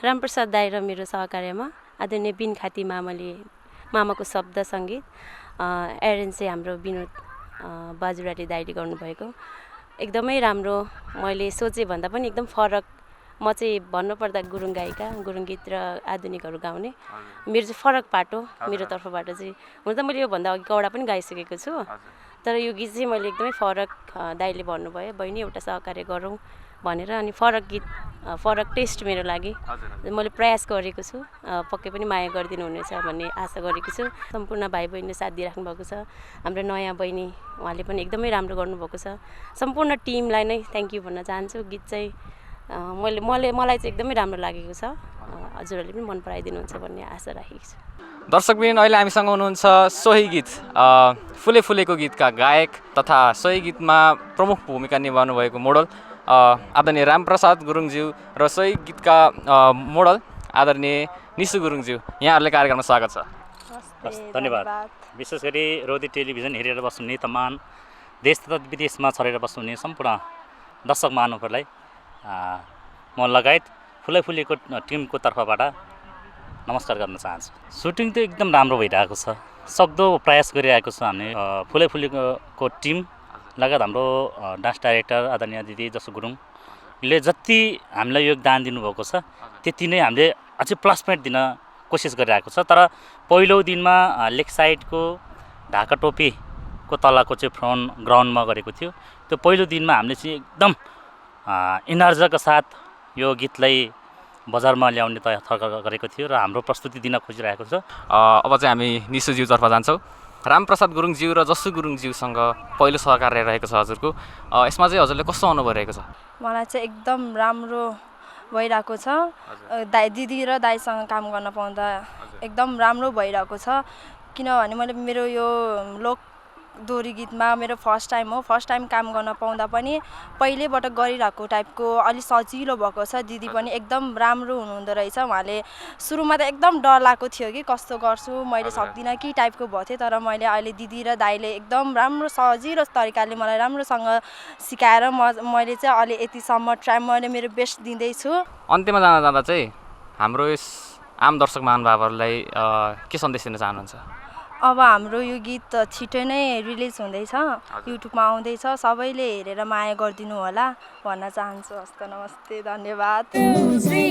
रामप्रसाद दाइ र मेरो सहकार्यमा आदरणीय बिन खाती मामाको शब्द सङ्गीत एरेन्ज चाहिँ हाम्रो विनोद बाजुराले दाइले गर्नुभएको एकदमै राम्रो। मैले सोचे भन्दा पनि एकदम फरक। म चाहिँ भन्नुपर्दा गुरुङ गायिका, गुरुङ गीत र आधुनिकहरू गाउने। मेरो चाहिँ फरक पाटो मेरो तर्फबाट चाहिँ। हुन त मैले योभन्दा अघि कौडा पनि गाइसकेको छु, तर यो गीत चाहिँ मैले एकदमै फरक दाइले भन्नुभयो बहिनी एउटा सहकार्य गरौँ भनेर, अनि फरक गीत फरक टेस्ट मेरो लागि मैले प्रयास गरेको छु। पक्कै पनि माया गरिदिनु हुनेछ भन्ने आशा गरेको छु। सम्पूर्ण भाइ बहिनीले साथ दिइराख्नु भएको छ। हाम्रो नयाँ बहिनी उहाँले पनि एकदमै राम्रो गर्नुभएको छ। सम्पूर्ण टिमलाई नै थ्याङ्क यू भन्न चाहन्छु। गीत चाहिँ मलाई चाहिँ एकदमै राम्रो लागेको छ। हजुरहरूले पनि मन पराइदिनुहुन्छ भन्ने आशा राखेको छु। दर्शकबिन अहिले हामीसँग हुनुहुन्छ सोही गीत फुले फुलेको गीतका गायक तथा सोही गीतमा प्रमुख भूमिका निभाउनु भएको मोडल आदरणीय रामप्रसाद गुरुङज्यू र सोही गीतका मोडल आदरणीय निशु गुरुङज्यू, यहाँहरूले कार्यक्रममा स्वागत छ। धन्यवाद। विशेष गरी रोदी टेलिभिजन हेरेर बस्नुहुने तमाम देश तथा विदेशमा छरेर बस्नुहुने सम्पूर्ण दर्शक महानुभावहरूलाई म लगायत फुले फुलेको टिमको तर्फबाट नमस्कार गर्न चाहन्छु। सुटिङ त एकदम राम्रो भइरहेको छ। सक्दो प्रयास गरिरहेको छ हामी फुले फुलेको टिम लगायत हाम्रो डान्स डाइरेक्टर आदरणीय दिदी जसो गुरुङले जति हामीलाई योगदान दिनुभएको छ त्यति नै हामीले अझै प्लस पोइन्ट दिन कोसिस गरिरहेको छ। तर पहिलो दिनमा लेग साइडको ढाका टोपीको तलको चाहिँ फ्रन्ट ग्राउन्डमा गरेको थियो। त्यो पहिलो दिनमा हामीले चाहिँ एकदम इनर्जीका साथ यो गीतलाई बजारमा ल्याउने तयार गरेको थियो र हाम्रो प्रस्तुति दिन खोजिरहेको छ। अब चाहिँ हामी निशुज्यूतर्फ जान्छौँ। रामप्रसाद गुरुङज्यू र जसु गुरुङज्यूसँग पहिलो सहकार्य रहेको छ हजुरको, यसमा चाहिँ हजुरले कस्तो अनुभव रहेको छ? मलाई चाहिँ एकदम राम्रो भइरहेको छ। दिदी र दाइसँग काम गर्न पाउँदा एकदम राम्रो भइरहेको छ। किनभने मैले मेरो यो लोक दोहोरी गीतमा मेरो फर्स्ट टाइम हो। फर्स्ट टाइम काम गर्न पाउँदा पनि पहिलेबाट गरिरहेको टाइपको अलिक सजिलो भएको छ। दिदी पनि एकदम राम्रो हुनुहुँदो रहेछ। उहाँले सुरुमा त एकदम डर लागेको थियो कि कस्तो गर्छु मैले सक्दिनँ कि टाइपको भएको थियो, तर मैले अहिले दिदी र दाइले एकदम राम्रो सजिलो तरिकाले मलाई राम्रोसँग सिकाएर मैले चाहिँ अहिले यतिसम्म ट्राई मैले मेरो बेस्ट दिँदैछु। अन्त्यमा जाँदा चाहिँ हाम्रो यस आम दर्शक महानुभावहरूलाई के सन्देश दिन चाहनुहुन्छ? अब हाम्रो यो गीत छिटै नै रिलिज हुँदैछ, युट्युबमा आउँदैछ। सबैले हेरेर माया गरिदिनु होला भन्न चाहन्छु। हस्त नमस्ते, धन्यवाद।